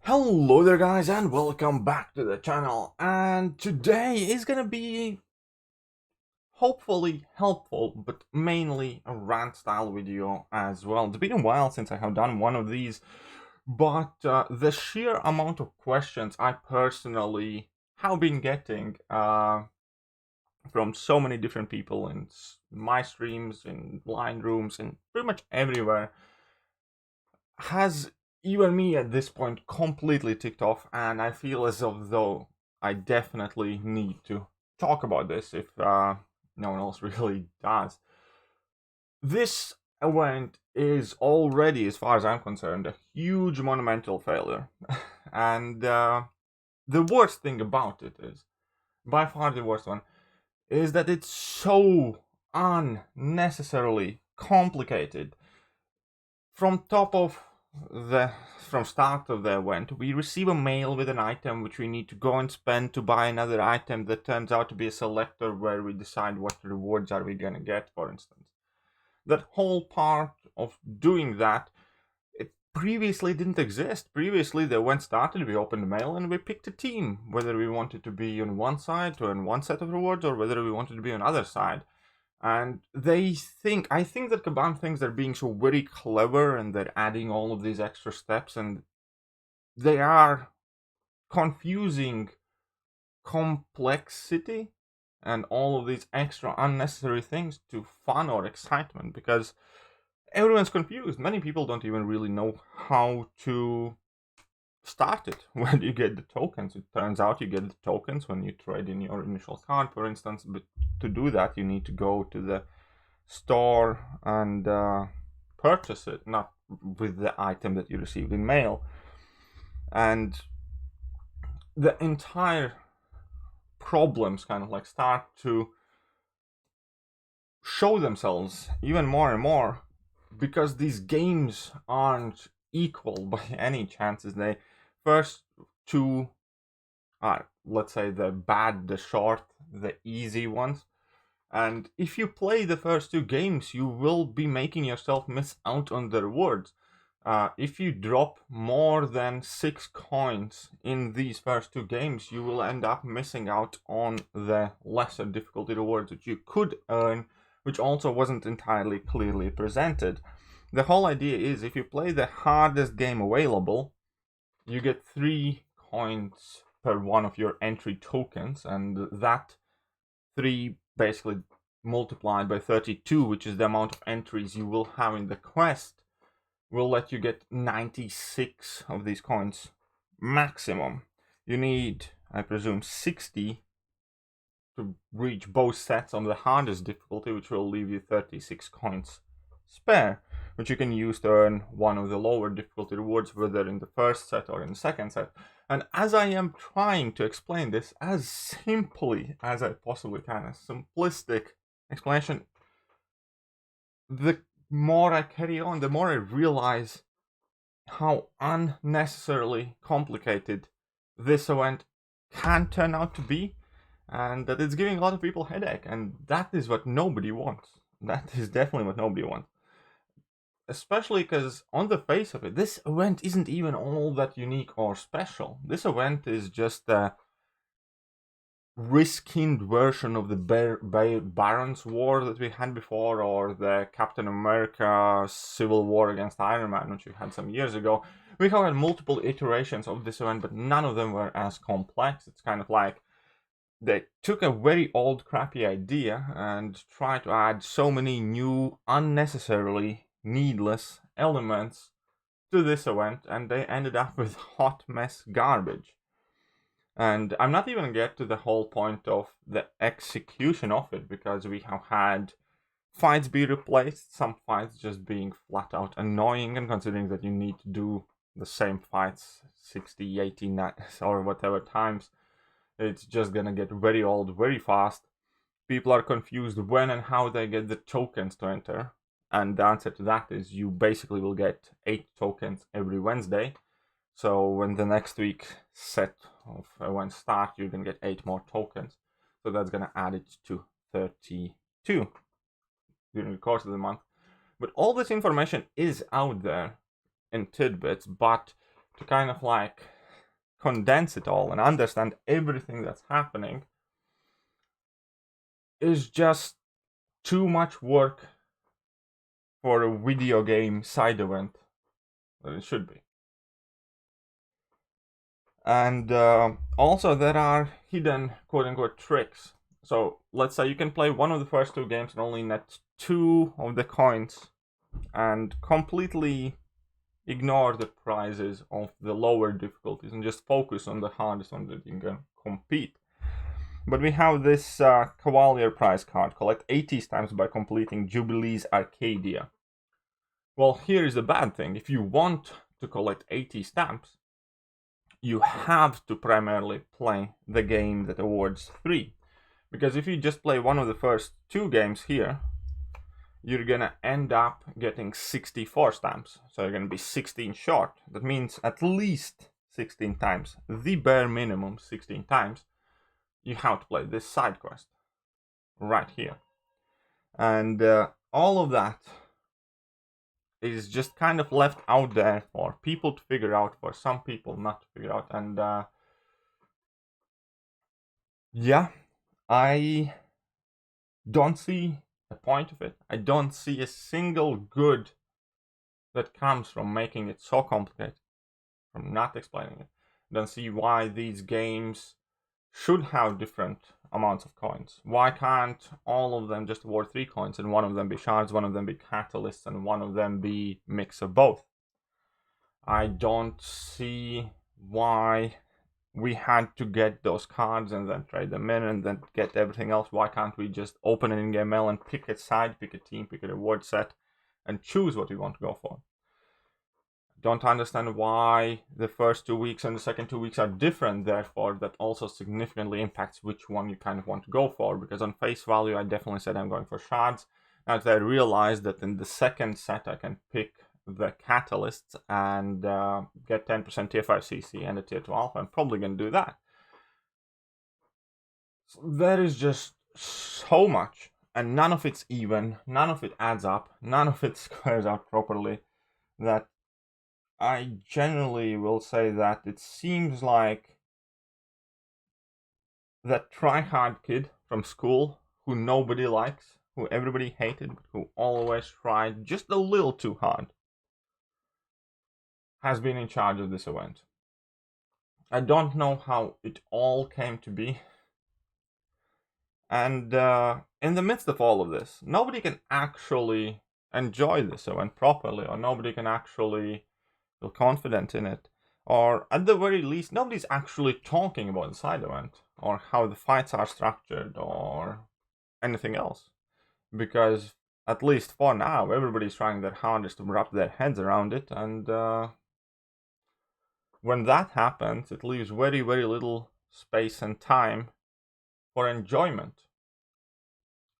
Hello there guys and welcome back to the channel, and today is gonna be hopefully helpful but mainly a rant style video as well. It's been a while since I have done one of these, but the sheer amount of questions I personally have been getting from so many different people in my streams, in blind rooms, and pretty much everywhere has even me at this point completely ticked off, and I feel as though I definitely need to talk about this if no one else really does. This event is already, as far as I'm concerned, a huge monumental failure. And the worst thing about it is, by far the worst one, is that it's so unnecessarily complicated. From start of the event, we receive a mail with an item which we need to go and spend to buy another item that turns out to be a selector where we decide what rewards are we gonna get, for instance. That whole part of doing that, it previously didn't exist. Previously, the event started, we opened the mail and we picked a team, whether we wanted to be on one side or on one set of rewards, or whether we wanted to be on other side. And I think that Kabam thinks they're being so very clever and they're adding all of these extra steps, and they are confusing complexity and all of these extra unnecessary things to fun or excitement, because everyone's confused. Many people don't even really know how to start it. Where do you get the tokens? It turns out you get the tokens when you trade in your initial card, for instance, but to do that you need to go to the store and purchase it, not with the item that you received in mail. And the entire problems kind of like start to show themselves even more and more, because these games aren't equal by any chances. They first two are, let's say, the bad, the short, the easy ones. And if you play the first two games, you will be making yourself miss out on the rewards. If you drop more than 6 coins in these first two games, you will end up missing out on the lesser difficulty rewards which you could earn, which also wasn't entirely clearly presented. The whole idea is, if you play the hardest game available, you get 3 coins per one of your entry tokens, and that 3 basically multiplied by 32, which is the amount of entries you will have in the quest, will let you get 96 of these coins maximum. You need, I presume, 60 to reach both sets on the hardest difficulty, which will leave you 36 coins spare, which you can use to earn one of the lower difficulty rewards, whether in the first set or in the second set. And as I am trying to explain this as simply as I possibly can, a simplistic explanation, the more I carry on, the more I realize how unnecessarily complicated this event can turn out to be, and that it's giving a lot of people headache, and that is what nobody wants. That is definitely what nobody wants. Especially because, on the face of it, this event isn't even all that unique or special. This event is just a reskinned version of the Barons War that we had before, or the Captain America Civil War against Iron Man, which we had some years ago. We have had multiple iterations of this event, but none of them were as complex. It's kind of like they took a very old, crappy idea and tried to add so many new, unnecessarily needless elements to this event, and they ended up with hot mess garbage. And I'm not even gonna get to the whole point of the execution of it, because we have had fights be replaced, some fights just being flat out annoying, and considering that you need to do the same fights 60, 80, or whatever times, it's just gonna get very old very fast. People are confused when and how they get the tokens to enter, and the answer to that is you basically will get 8 tokens every Wednesday. So when the next week set of events start, you're gonna get 8 more tokens. So that's gonna add it to 32 during the course of the month. But all this information is out there in tidbits, but to kind of like condense it all and understand everything that's happening is just too much work for a video game side event that it should be. And also there are hidden quote-unquote tricks. So let's say you can play one of the first 2 games and only net 2 of the coins and completely ignore the prizes of the lower difficulties and just focus on the hardest one that you can compete. But we have this Cavalier prize card. Collect 80 stamps by completing Jubilee's Arcadia. Well, here is the bad thing. If you want to collect 80 stamps, you have to primarily play the game that awards 3. Because if you just play one of the first 2 games here, you're gonna end up getting 64 stamps. So you're gonna be 16 short. That means at least 16 times, the bare minimum 16 times, you have to play this side quest right here. And all of that is just kind of left out there for people to figure out, for some people not to figure out. And yeah, I don't see the point of it. I don't see a single good that comes from making it so complicated, from not explaining it. I don't see why these games should have different amounts of coins. Why can't all of them just award 3 coins and one of them be shards, one of them be catalysts, and one of them be mix of both? I don't see why we had to get those cards and then trade them in and then get everything else. Why can't we just open an in-game mail and pick a side, pick a team, pick a reward set, and choose what we want to go for? Don't understand why the first 2 weeks and the second 2 weeks are different. Therefore, that also significantly impacts which one you kind of want to go for. Because on face value, I definitely said I'm going for shards. As I realized that in the second set, I can pick the catalysts and get 10% tier 5 CC and a tier 2 alpha. I'm probably going to do that. So there is just so much, and none of it's even, none of it adds up, none of it squares out properly, that I generally will say that it seems like that try-hard kid from school who nobody likes, who everybody hated, but who always tried just a little too hard, has been in charge of this event. I don't know how it all came to be. And in the midst of all of this, nobody can actually enjoy this event properly, or nobody can actually feel confident in it, or at the very least nobody's actually talking about the side event or how the fights are structured or anything else, because at least for now everybody's trying their hardest to wrap their heads around it, and when that happens it leaves very little space and time for enjoyment,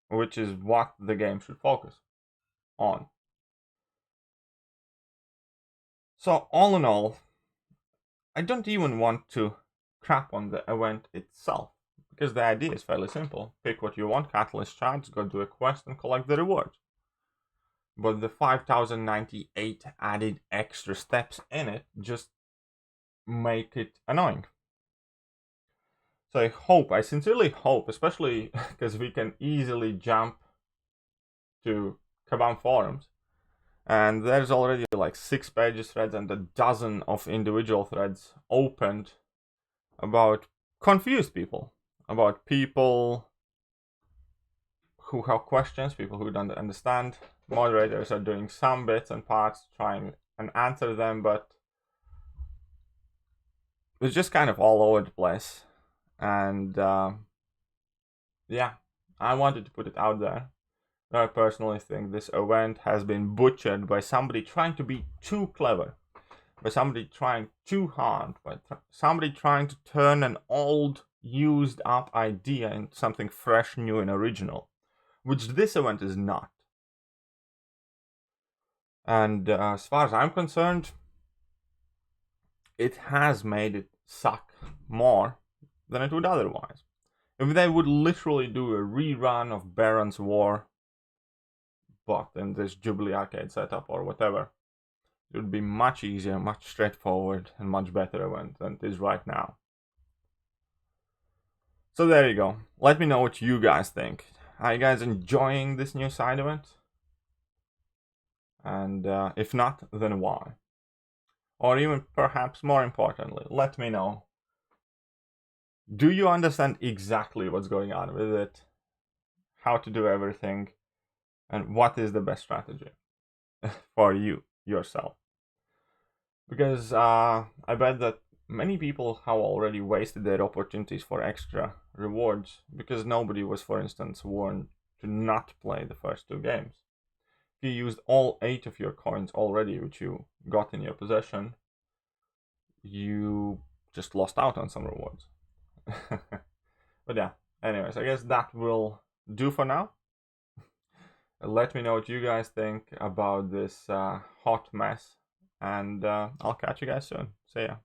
which is what the game should focus on. So all in all, I don't even want to crap on the event itself, because the idea is fairly simple. Pick what you want, catalyst shards, go do a quest and collect the rewards. But the 5098 added extra steps in it just make it annoying. So I sincerely hope, especially because we can easily jump to Kabam forums, and there's already like 6 pages threads and a dozen of individual threads opened about confused people, about people who have questions, people who don't understand. Moderators are doing some bits and parts, trying and answer them, but it's just kind of all over the place. And yeah, I wanted to put it out there. I personally think this event has been butchered by somebody trying to be too clever, by somebody trying too hard, by somebody trying to turn an old, used up idea into something fresh, new, and original, which this event is not. And as far as I'm concerned, it has made it suck more than it would otherwise. If they would literally do a rerun of Baron's War, but in this Jubilee arcade setup or whatever, it would be much easier, much straightforward, and much better event than it is right now. So there you go. Let me know what you guys think. Are you guys enjoying this new side event? And if not, then why? Or even perhaps more importantly, let me know. Do you understand exactly what's going on with it? How to do everything? And what is the best strategy for you, yourself? Because I bet that many people have already wasted their opportunities for extra rewards because nobody was, for instance, warned to not play the first 2 games. If you used all 8 of your coins already, which you got in your possession, you just lost out on some rewards. But yeah, anyways, I guess that will do for now. Let me know what you guys think about this hot mess, and I'll catch you guys soon. See ya.